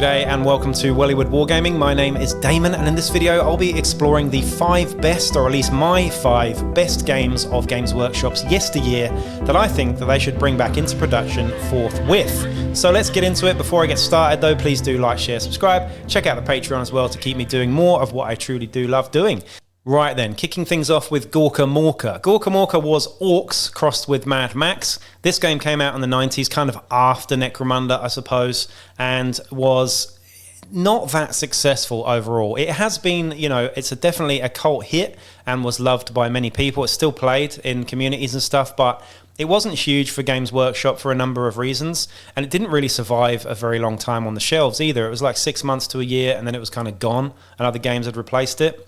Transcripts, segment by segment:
G'day and welcome to Wellywood Wargaming. My name is Damon, and in this video I'll be exploring the 5 best, or at least my 5 best games of Games Workshop's yesteryear that I think that they should bring back into production forthwith. So let's get into it. Before I get started though, please do like, share, subscribe. Check out the Patreon as well to keep me doing more of what I truly do love doing. Right then, kicking things off with Goram Mora. Goram Mora was orcs crossed with Mad Max. This game came out in the 90s, kind of after Necromunda, I suppose, and was not that successful overall. It has been, it's definitely a cult hit and was loved by many people. It's still played in communities and stuff, but it wasn't huge for Games Workshop for a number of reasons, and it didn't really survive a very long time on the shelves either. It was like 6 months to a year, and then it was kind of gone, and other games had replaced it.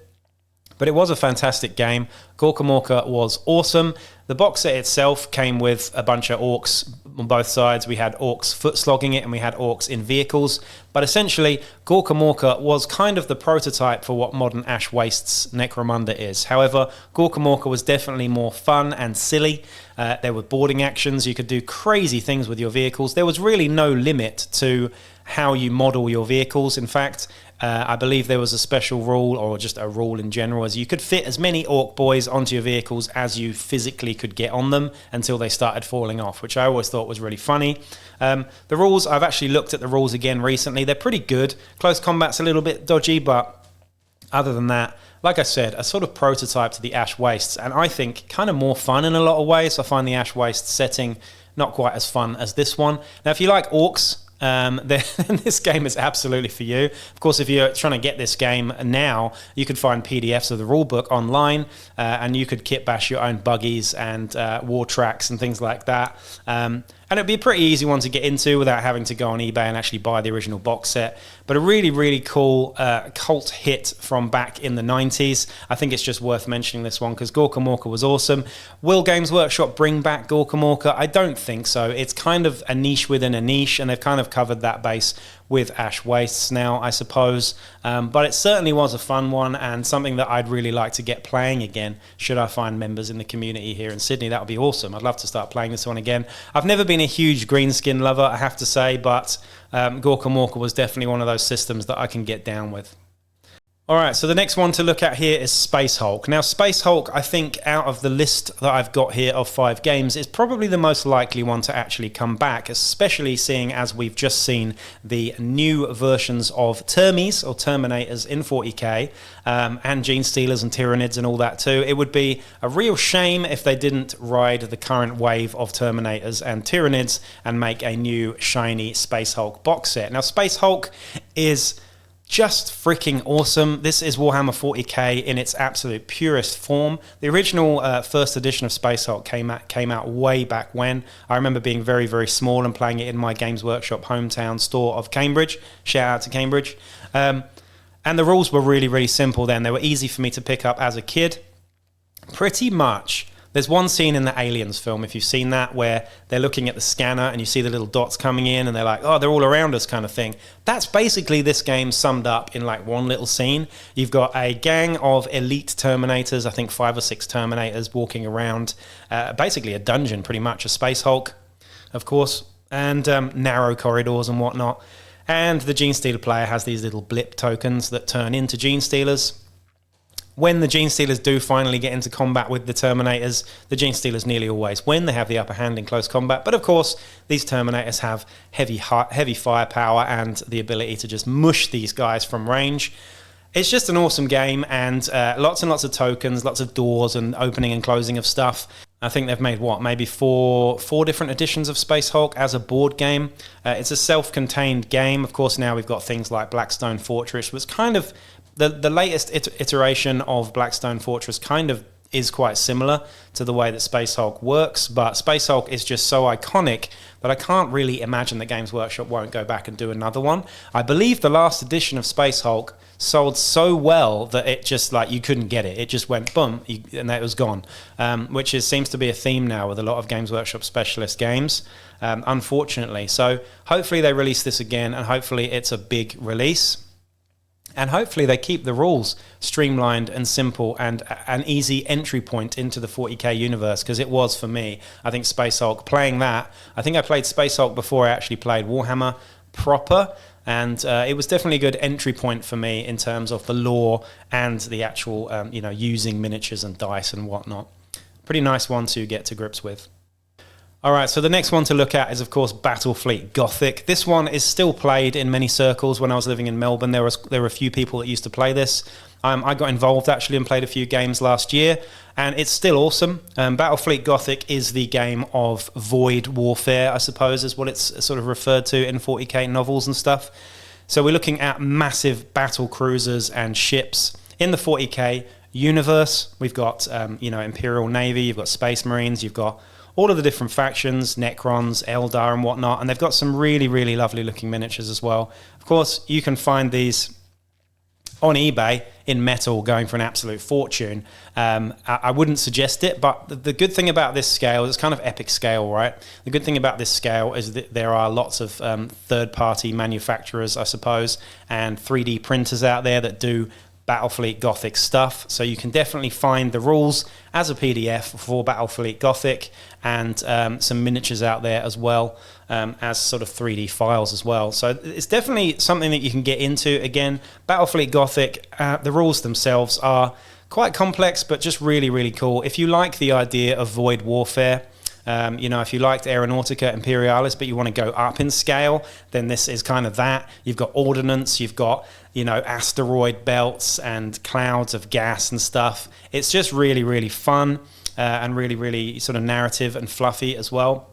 But it was a fantastic game. Goram Mora was awesome. The box set itself came with a bunch of orcs on both sides. We had orcs foot slogging it and we had orcs in vehicles. But essentially, Goram Mora was kind of the prototype for what modern Ash Waste's Necromunda is. However, Goram Mora was definitely more fun and silly. There were boarding actions. You could do crazy things with your vehicles. There was really no limit to how you model your vehicles. In fact, I believe there was a special rule, or just a rule in general, as you could fit as many orc boys onto your vehicles as you physically could get on them until they started falling off, which I always thought was really funny. The rules, I've actually looked at the rules again recently. They're pretty good. Close combat's a little bit dodgy, but other than that, like I said, a sort of prototype to the Ash Wastes, and I think kind of more fun in a lot of ways. I find the Ash Waste setting not quite as fun as this one. Now, if you like orcs, then this game is absolutely for you. Of course, if you're trying to get this game now, you could find PDFs of the rulebook online, and you could kit bash your own buggies and war tracks and things like that. And it'd be a pretty easy one to get into without having to go on eBay and actually buy the original box set. But a really, really cool cult hit from back in the 90s. I think it's just worth mentioning this one because Goram Mora was awesome. Will Games Workshop bring back Goram Mora? I don't think so. It's kind of a niche within a niche, and they've kind of covered that base with Ash Wastes now, I suppose. But it certainly was a fun one and something that I'd really like to get playing again should I find members in the community here in Sydney. That would be awesome. I'd love to start playing this one again. I've never been a huge greenskin lover, I have to say, but Goram Mora was definitely one of those systems that I can get down with. Alright, so the next one to look at here is Space Hulk. Now, Space Hulk, I think, out of the list that I've got here of 5 games, is probably the most likely one to actually come back, especially seeing as we've just seen the new versions of Termies, or Terminators, in 40k, and Gene Stealers and Tyranids and all that too. It would be a real shame if they didn't ride the current wave of Terminators and Tyranids and make a new, shiny Space Hulk box set. Now, Space Hulk is just freaking awesome. This is Warhammer 40k in its absolute purest form. The original first edition of Space Hulk came out way back when. I remember being very, very small and playing it in my Games Workshop hometown store of Cambridge. Shout out to Cambridge. And the rules were really, really simple then. They were easy for me to pick up as a kid. Pretty much. There's one scene in the Aliens film, if you've seen that, where they're looking at the scanner and you see the little dots coming in and they're like, oh, they're all around us kind of thing. That's basically this game summed up in like one little scene. You've got a gang of elite Terminators, I think 5 or 6 Terminators walking around, basically a dungeon pretty much, a Space Hulk, of course, and narrow corridors and whatnot. And the Gene Stealer player has these little blip tokens that turn into Gene Stealers. When the Gene Stealers do finally get into combat with the Terminators, the Gene Stealers nearly always win. They have the upper hand in close combat. But of course, these Terminators have heavy firepower and the ability to just mush these guys from range. It's just an awesome game, and lots of tokens, lots of doors and opening and closing of stuff. I think they've made, maybe four different editions of Space Hulk as a board game. It's a self-contained game. Of course, now we've got things like Blackstone Fortress, which kind of the latest iteration of Blackstone Fortress kind of is quite similar to the way that Space Hulk works, but Space Hulk is just so iconic that I can't really imagine that Games Workshop won't go back and do another one. I believe the last edition of Space Hulk sold so well that it just, like, you couldn't get it. It just went boom, and it was gone, which seems to be a theme now with a lot of Games Workshop specialist games, unfortunately. So hopefully they release this again, and hopefully it's a big release. And hopefully they keep the rules streamlined and simple and an easy entry point into the 40k universe, because it was for me. I think Space Hulk, playing that, I think I played Space Hulk before I actually played Warhammer proper. and it was definitely a good entry point for me in terms of the lore and the actual, using miniatures and dice and whatnot. Pretty nice one to get to grips with. All right, so the next one to look at is, of course, Battlefleet Gothic. This one is still played in many circles. When I was living in Melbourne, there were a few people that used to play this. I got involved, actually, and played a few games last year, and it's still awesome. Battlefleet Gothic is the game of void warfare, I suppose, is what it's sort of referred to in 40k novels and stuff. So we're looking at massive battle cruisers and ships in the 40k universe. We've got, Imperial Navy, you've got Space Marines, you've got all of the different factions, Necrons, Eldar and whatnot, and they've got some really, really lovely looking miniatures as well. Of course, you can find these on eBay in metal going for an absolute fortune. I wouldn't suggest it, but the good thing about this scale is it's kind of epic scale, right? The good thing about this scale is that there are lots of third-party manufacturers, I suppose, and 3D printers out there that do Battlefleet Gothic stuff, so you can definitely find the rules as a PDF for Battlefleet Gothic, and some miniatures out there as well, as sort of 3D files as well. So it's definitely something that you can get into. Again, Battlefleet Gothic, the rules themselves are quite complex, but just really, really cool. If you like the idea of void warfare, if you liked Aeronautica Imperialis, but you want to go up in scale, then this is kind of that. You've got ordnance, you've got, asteroid belts and clouds of gas and stuff. It's just really, really fun, and really, really sort of narrative and fluffy as well.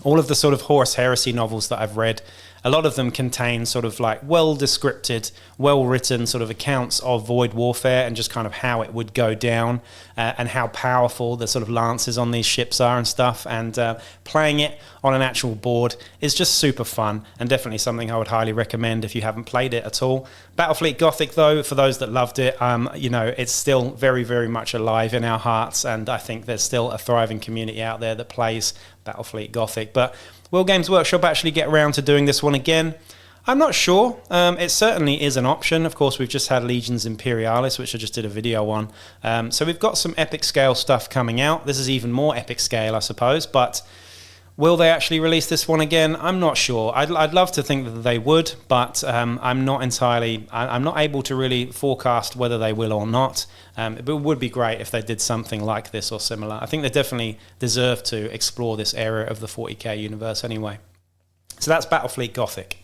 All of the sort of Horus Heresy novels that I've read, a lot of them contain sort of like well-descripted, well-written sort of accounts of void warfare and just kind of how it would go down, and how powerful the sort of lances on these ships are and stuff. And playing it on an actual board is just super fun, and definitely something I would highly recommend if you haven't played it at all. Battlefleet Gothic, though, for those that loved it, it's still very, very much alive in our hearts, and I think there's still a thriving community out there that plays Battlefleet Gothic. But will Games Workshop actually get around to doing this one again? I'm not sure. It certainly is an option. Of course, we've just had Legions Imperialis, which I just did a video on. So we've got some epic scale stuff coming out. This is even more epic scale, I suppose. But will they actually release this one again? I'm not sure. I'd love to think that they would, but I'm not able to really forecast whether they will or not. It would be great if they did something like this or similar. I think they definitely deserve to explore this area of the 40k universe anyway. So that's Battlefleet Gothic.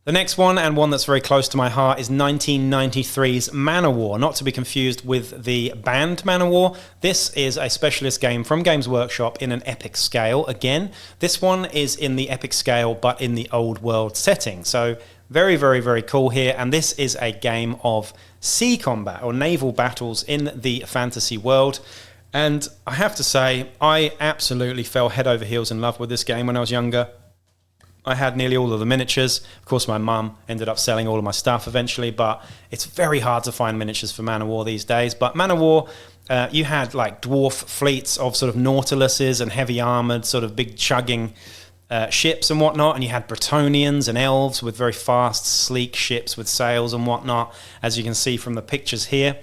The next one, and one that's very close to my heart, is 1993's Manowar, not to be confused with the band Manowar. This is a specialist game from Games Workshop in an epic scale. Again, this one is in the epic scale, but in the old world setting. So very, very, very cool here. And this is a game of sea combat or naval battles in the fantasy world. And I have to say, I absolutely fell head over heels in love with this game when I was younger. I had nearly all of the miniatures. Of course, my mum ended up selling all of my stuff eventually, but it's very hard to find miniatures for Manowar these days. But Manowar, you had like dwarf fleets of sort of nautiluses and heavy armored, sort of big chugging ships and whatnot, and you had Bretonnians and elves with very fast, sleek ships with sails and whatnot, as you can see from the pictures here.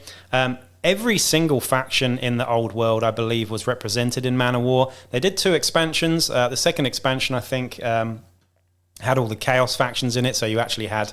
Every single faction in the old world, I believe, was represented in Manowar. They did 2 expansions. The second expansion, I think, had all the Chaos factions in it, so you actually had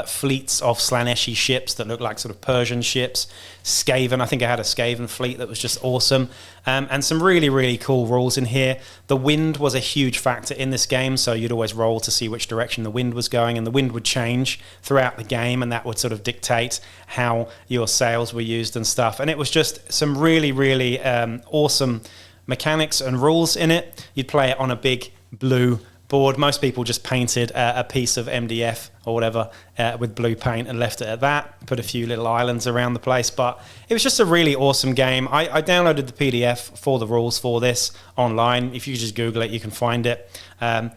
fleets of Slaneshi ships that looked like sort of Persian ships. Skaven, I think I had a Skaven fleet that was just awesome. And some really, really cool rules in here. The wind was a huge factor in this game, so you'd always roll to see which direction the wind was going, and the wind would change throughout the game, and that would sort of dictate how your sails were used and stuff. And it was just some really, really awesome mechanics and rules in it. You'd play it on a big blue board. Most people just painted a piece of MDF or whatever with blue paint and left it at that, put a few little islands around the place, but it was just a really awesome game. I downloaded the PDF for the rules for this online. If you just Google it, you can find it. And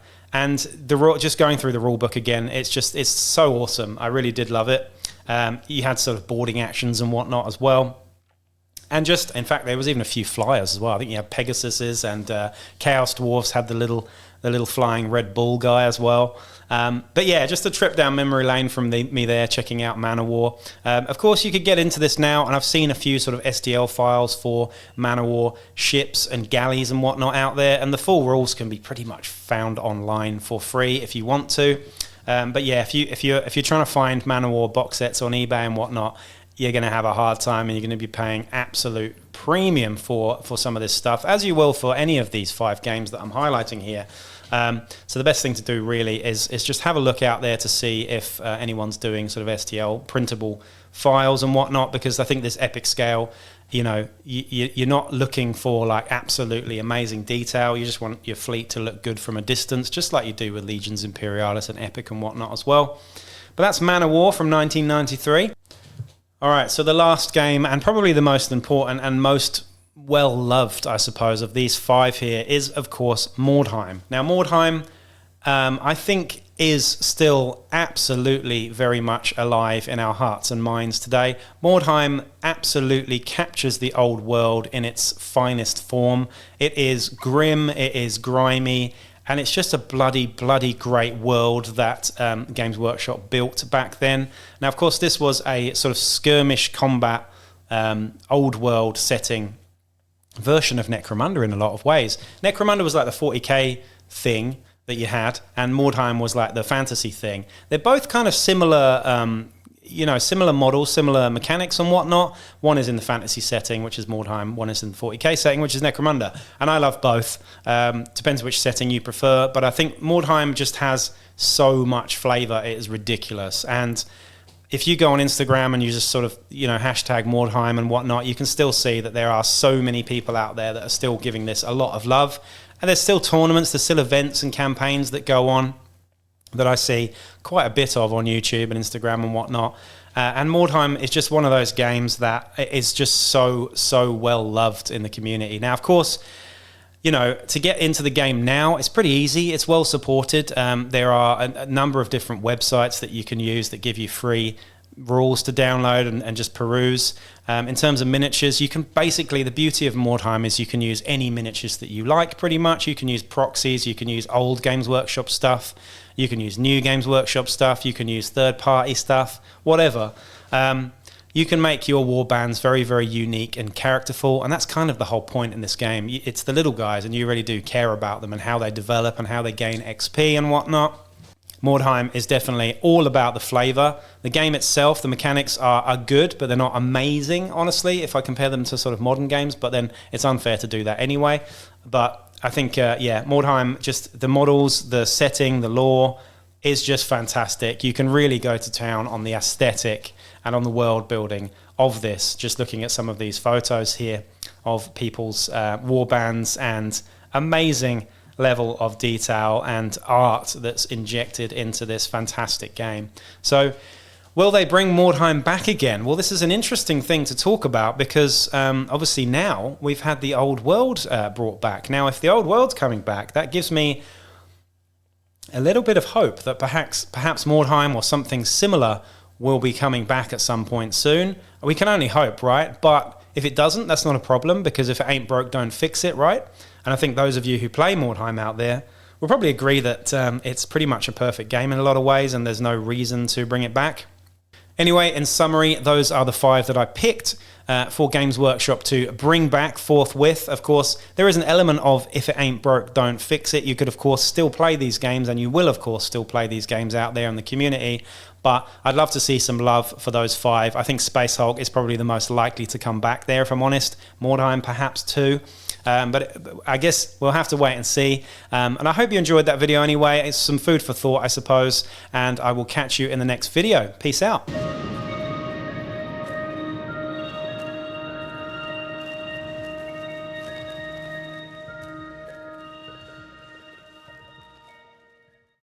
just going through the rule book again, it's so awesome. I really did love it. You had sort of boarding actions and whatnot as well. And in fact, there was even a few flyers as well. I think you had Pegasuses, and Chaos Dwarfs had the little flying Red Bull guy as well. But yeah, just a trip down memory lane from me there, checking out Manowar. Of course, you could get into this now, and I've seen a few sort of STL files for Manowar ships and galleys and whatnot out there, and the full rules can be pretty much found online for free if you want to. But yeah, if you're trying to find Man of War box sets on eBay and whatnot, you're going to have a hard time, and you're going to be paying absolute premium for some of this stuff, as you will for any of these 5 games that I'm highlighting here. So the best thing to do really is just have a look out there to see if anyone's doing sort of STL printable files and whatnot, because I think this epic scale, you know, you're not looking for like absolutely amazing detail. You just want your fleet to look good from a distance, just like you do with Legions Imperialis and Epic and whatnot as well. But that's Man of War from 1993. All right, so the last game, and probably the most important and most well-loved, I suppose, of these 5 here is, of course, Mordheim. Now, Mordheim, I think, is still absolutely very much alive in our hearts and minds today. Mordheim absolutely captures the old world in its finest form. It is grim, it is grimy, and it's just a bloody great world that Games Workshop built back then. Now, of course, this was a sort of skirmish combat, old world setting version of Necromunda in a lot of ways. Necromunda was like the 40k thing that you had, and Mordheim was like the fantasy thing. They're both kind of similar, similar models, similar mechanics and whatnot. One is in the fantasy setting, which is Mordheim. One is in the 40k setting, which is Necromunda. And I love both. Depends which setting you prefer. But I think Mordheim just has so much flavor. It is ridiculous. And if you go on Instagram and you just sort of, hashtag Mordheim and whatnot, you can still see that there are so many people out there that are still giving this a lot of love. And there's still tournaments, there's still events and campaigns that go on that I see quite a bit of on YouTube and Instagram and whatnot. And Mordheim is just one of those games that is just so well loved in the community. Now, of course, to get into the game now, it's pretty easy. It's well supported. There are a number of different websites that you can use that give you free rules to download and just peruse. In terms of miniatures, you can basically, the beauty of Mordheim is you can use any miniatures that you like pretty much. You can use proxies, you can use old Games Workshop stuff, you can use new Games Workshop stuff, you can use third-party stuff, whatever. You can make your warbands very unique and characterful, and that's kind of the whole point in this game. It's the little guys, and you really do care about them and how they develop and how they gain XP and whatnot. Mordheim is definitely all about the flavor. The game itself, the mechanics are good, but they're not amazing, honestly, if I compare them to sort of modern games, but then it's unfair to do that anyway. But I think, Mordheim, just the models, the setting, the lore is just fantastic. You can really go to town on the aesthetic and on the world building of this, just looking at some of these photos here of people's warbands and amazing level of detail and art that's injected into this fantastic game. So will they bring Mordheim back again? Well, this is an interesting thing to talk about because obviously now we've had the old world brought back. Now, if the old world's coming back, that gives me a little bit of hope that perhaps Mordheim or something similar will be coming back at some point soon. We can only hope, right? But if it doesn't, that's not a problem, because if it ain't broke, don't fix it, right? And I think those of you who play Mordheim out there will probably agree that it's pretty much a perfect game in a lot of ways, and there's no reason to bring it back. Anyway, in summary, those are the 5 that I picked for Games Workshop to bring back forthwith. Of course, there is an element of if it ain't broke, don't fix it. You could, of course, still play these games, and you will, of course, still play these games out there in the community. But I'd love to see some love for those 5. I think Space Hulk is probably the most likely to come back there, if I'm honest. Mordheim perhaps too. But I guess we'll have to wait and see. And I hope you enjoyed that video anyway. It's some food for thought, I suppose. And I will catch you in the next video. Peace out.